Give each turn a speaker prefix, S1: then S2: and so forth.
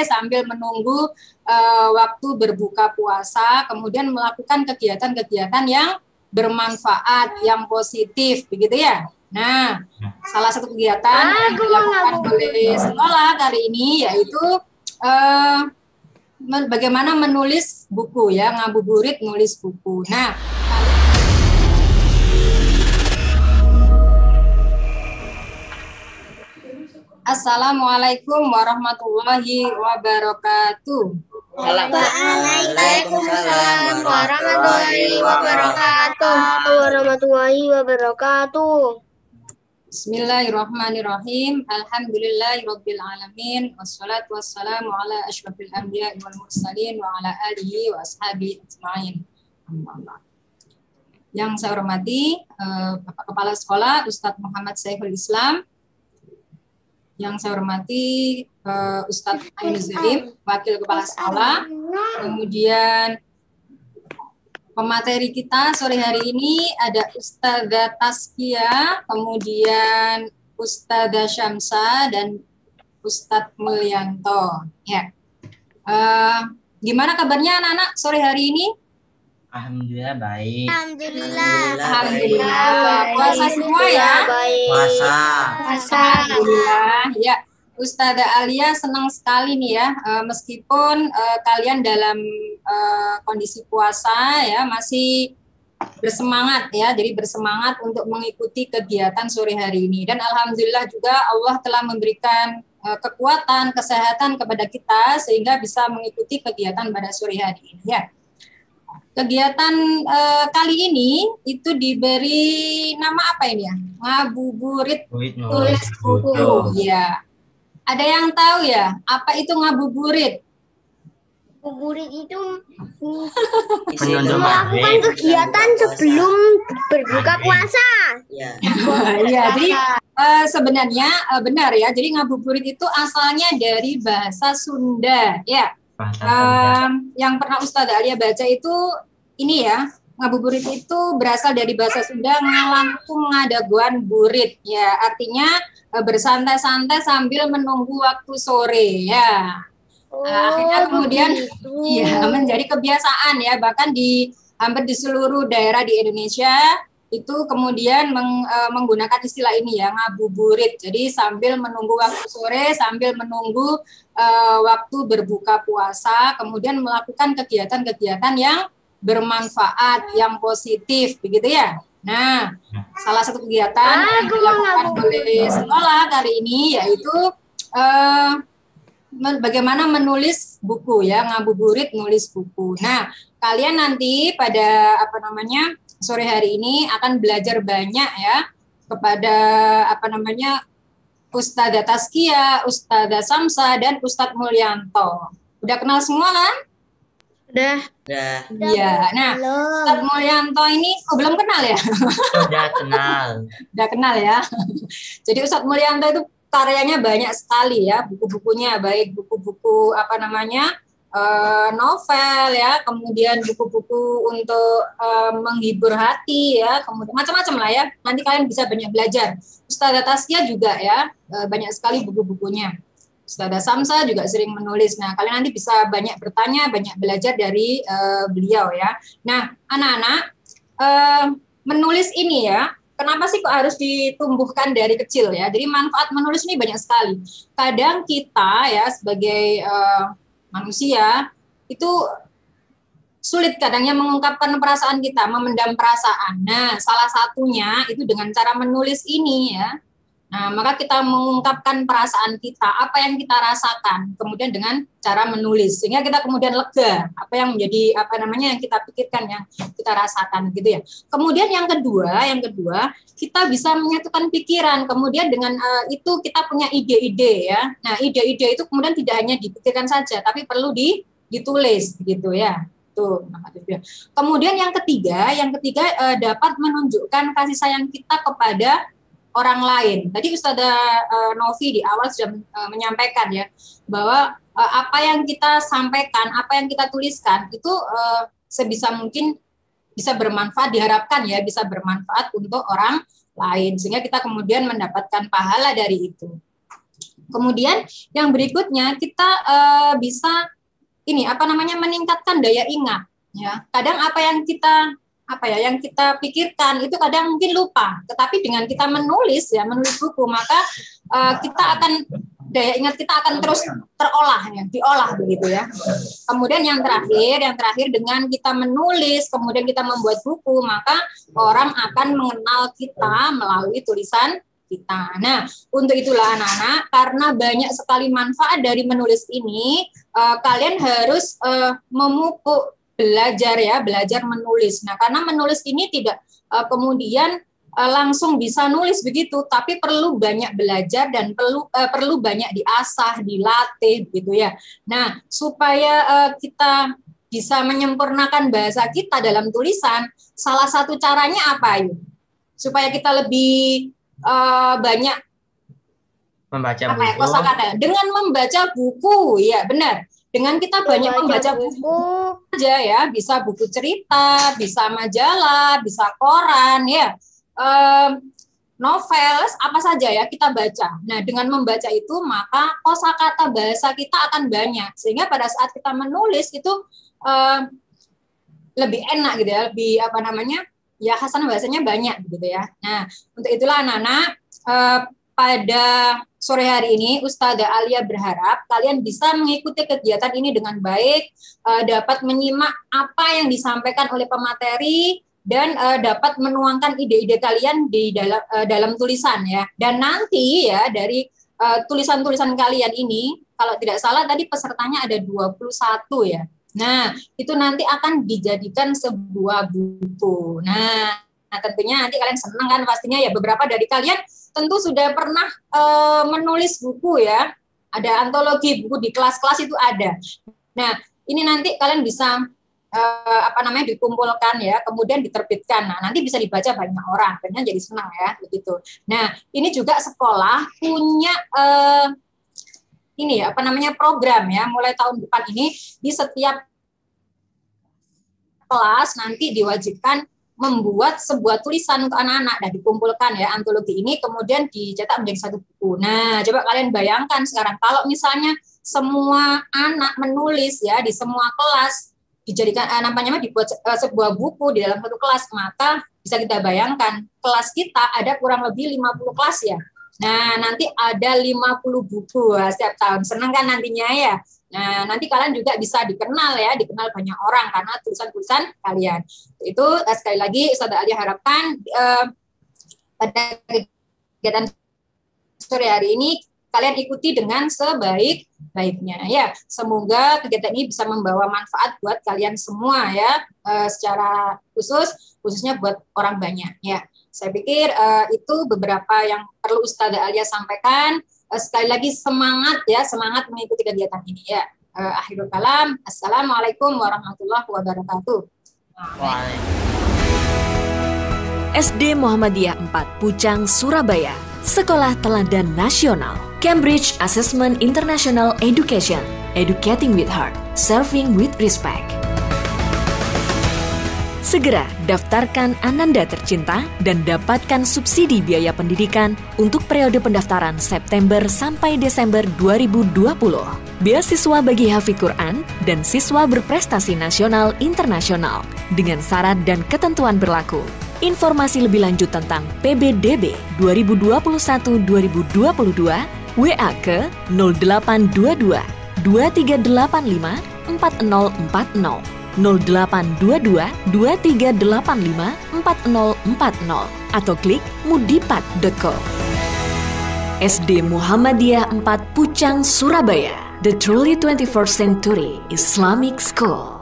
S1: sambil menunggu waktu berbuka puasa, kemudian melakukan kegiatan-kegiatan yang bermanfaat, yang positif, begitu ya. Nah, salah satu kegiatan yang dilakukan oleh sekolah kali ini yaitu bagaimana menulis buku ya, ngabuburit nulis buku. Nah, Assalamualaikum warahmatullahi wabarakatuh.
S2: Waalaikumsalam warahmatullahi wabarakatuh.
S1: Bismillahirrahmanirrahim. Alhamdulillahirabbil alamin wassalatu wassalamu ala asyrafil anbiya'i wal mursalin wa ala alihi wa ashabihi ajmain. Yang saya hormati Bapak Kepala Sekolah Ustadz Muhammad Saiful Islam, yang saya hormati Ustadz Ainul Zalim, Wakil Kepala Sekolah, kemudian pemateri kita sore hari ini ada Ustadzah Taskia, kemudian Ustadzah Syamsa, dan Ustadz Mulyanto. Ya. Gimana kabarnya anak-anak sore hari ini?
S2: Alhamdulillah baik.
S1: Alhamdulillah. Puasa semua ya?
S2: Puasa.
S1: Alhamdulillah. Ya, Ustadzah Alia senang sekali nih ya, meskipun kalian dalam kondisi puasa ya masih bersemangat ya, jadi bersemangat untuk mengikuti kegiatan sore hari ini. Dan alhamdulillah juga Allah telah memberikan kekuatan, kesehatan kepada kita sehingga bisa mengikuti kegiatan pada sore hari ini ya. Kegiatan kali ini itu diberi nama apa ini ya? Ngabuburit tulis buku. Ya. Ada yang tahu ya apa itu ngabuburit?
S3: Ngabuburit itu
S2: melakukan
S3: kegiatan sebelum berbuka puasa.
S2: Ya.
S1: Ya, jadi sebenarnya benar ya. Jadi ngabuburit itu asalnya dari bahasa Sunda ya. Yang pernah Ustadzah Alia baca itu ini ya, ngabuburit itu berasal dari bahasa Sunda ngalangkung ngadaguan burit ya, artinya bersantai-santai sambil menunggu waktu sore ya. Akhirnya kemudian ya menjadi kebiasaan ya, bahkan di hampir di seluruh daerah di Indonesia itu kemudian menggunakan istilah ini ya, ngabuburit. Jadi sambil menunggu waktu sore, sambil menunggu waktu berbuka puasa, kemudian melakukan kegiatan-kegiatan yang bermanfaat, yang positif, begitu ya. Nah, salah satu kegiatan yang dilakukan oleh sekolah kali ini yaitu bagaimana menulis buku ya, ngabuburit nulis buku. Nah, kalian nanti pada sore hari ini akan belajar banyak ya kepada Ustadzah Taskia, Ustadzah Samsa, dan Ustadz Mulyanto. Udah kenal semua kan?
S3: Udah.
S1: Iya. Nah, Ustadz Mulyanto ini belum kenal ya?
S2: Sudah kenal.
S1: Udah kenal ya. Jadi Ustadz Mulyanto itu karyanya banyak sekali ya, buku-bukunya, baik buku-buku novel ya, kemudian buku-buku untuk menghibur hati ya, kemudian macam-macam lah ya. Nanti kalian bisa banyak belajar. Ustadzah Taskia juga ya, banyak sekali buku-bukunya. Ustadzah Samsa juga sering menulis. Nah, kalian nanti bisa banyak bertanya, banyak belajar dari beliau ya. Nah, anak-anak, menulis ini ya, kenapa sih kok harus ditumbuhkan dari kecil ya? Jadi manfaat menulis ini banyak sekali. Kadang kita ya sebagai manusia itu sulit kadangnya mengungkapkan perasaan kita, memendam perasaan. Nah, salah satunya itu dengan cara menulis ini ya. Nah, maka kita mengungkapkan perasaan kita, apa yang kita rasakan, kemudian dengan cara menulis, sehingga kita kemudian lega, apa yang menjadi yang kita pikirkan, yang kita rasakan, gitu ya. Kemudian yang kedua, kita bisa menyatukan pikiran, kemudian dengan itu kita punya ide-ide ya. Nah, ide-ide itu kemudian tidak hanya dipikirkan saja, tapi perlu ditulis, gitu ya. Tuh. Kemudian yang ketiga dapat menunjukkan kasih sayang kita kepada orang lain. Tadi Ustadzah Novi di awal sudah menyampaikan ya bahwa apa yang kita sampaikan, apa yang kita tuliskan itu sebisa mungkin bisa bermanfaat, diharapkan ya bisa bermanfaat untuk orang lain sehingga kita kemudian mendapatkan pahala dari itu. Kemudian yang berikutnya kita bisa meningkatkan daya ingat. Ya, kadang apa yang kita pikirkan itu kadang mungkin lupa, tetapi dengan kita menulis buku, maka daya ingat kita akan terus diolah begitu ya. Kemudian yang terakhir dengan kita menulis, kemudian kita membuat buku, maka orang akan mengenal kita melalui tulisan kita. Nah, untuk itulah anak-anak, karena banyak sekali manfaat dari menulis ini, kalian harus memupuk belajar menulis. Nah, karena menulis ini tidak kemudian langsung bisa nulis begitu, tapi perlu banyak belajar dan perlu banyak diasah, dilatih gitu ya. Nah, supaya kita bisa menyempurnakan bahasa kita dalam tulisan, salah satu caranya apa ya? Supaya kita lebih banyak
S2: membaca buku.
S1: Kosakata dengan membaca buku, ya benar. Dengan kita banyak membaca buku aja ya, bisa buku cerita, bisa majalah, bisa koran ya, novel, apa saja ya kita baca. Nah, dengan membaca itu maka kosakata bahasa kita akan banyak, sehingga pada saat kita menulis itu lebih enak gitu ya, lebih hasanah bahasanya banyak gitu ya. Nah, untuk itulah anak-anak pada sore hari ini Ustazah Alia berharap kalian bisa mengikuti kegiatan ini dengan baik, dapat menyimak apa yang disampaikan oleh pemateri dan dapat menuangkan ide-ide kalian di dalam tulisan ya. Dan nanti ya dari tulisan-tulisan kalian ini, kalau tidak salah tadi pesertanya ada 21 ya. Nah, itu nanti akan dijadikan sebuah buku. Nah, tentunya nanti kalian senang kan pastinya ya, beberapa dari kalian tentu sudah pernah menulis buku ya. Ada antologi buku di kelas-kelas itu ada. Nah, ini nanti kalian bisa dikumpulkan ya, kemudian diterbitkan. Nah, nanti bisa dibaca banyak orang, kalian jadi senang ya begitu. Nah, ini juga sekolah punya program ya, mulai tahun depan ini di setiap kelas nanti diwajibkan membuat sebuah tulisan untuk anak-anak dan dikumpulkan ya antologi ini, kemudian dicetak menjadi satu buku. Nah, coba kalian bayangkan sekarang kalau misalnya semua anak menulis ya di semua kelas, dijadikan dibuat sebuah buku di dalam satu kelas, maka bisa kita bayangkan kelas kita ada kurang lebih 50 kelas ya. Nah, nanti ada 50 buku setiap tahun. Senang kan nantinya ya? Nah, nanti kalian juga bisa dikenal banyak orang karena tulisan-tulisan kalian. Itu sekali lagi Ustazah Alia harapkan pada kegiatan sore hari ini kalian ikuti dengan sebaik-baiknya ya. Semoga kegiatan ini bisa membawa manfaat buat kalian semua ya, secara khususnya buat orang banyak ya. Saya pikir itu beberapa yang perlu Ustazah Alia sampaikan. Sekali lagi semangat mengikuti kegiatan ini ya. Akhirul kalam. Assalamualaikum warahmatullahi wabarakatuh.
S4: SD Muhammadiyah 4 Pucang, Surabaya. Sekolah Teladan Nasional. Cambridge Assessment International Education. Educating with Heart. Serving with Respect. Segera daftarkan Ananda tercinta dan dapatkan subsidi biaya pendidikan untuk periode pendaftaran September sampai Desember 2020. Beasiswa bagi hafidz Quran dan siswa berprestasi nasional internasional dengan syarat dan ketentuan berlaku. Informasi lebih lanjut tentang PBDB 2021-2022 WA ke 0822 2385 4040. 0822 2385 4040 atau klik mudipat.co. SD Muhammadiyah 4 Pucang, Surabaya. The truly 21st century Islamic School.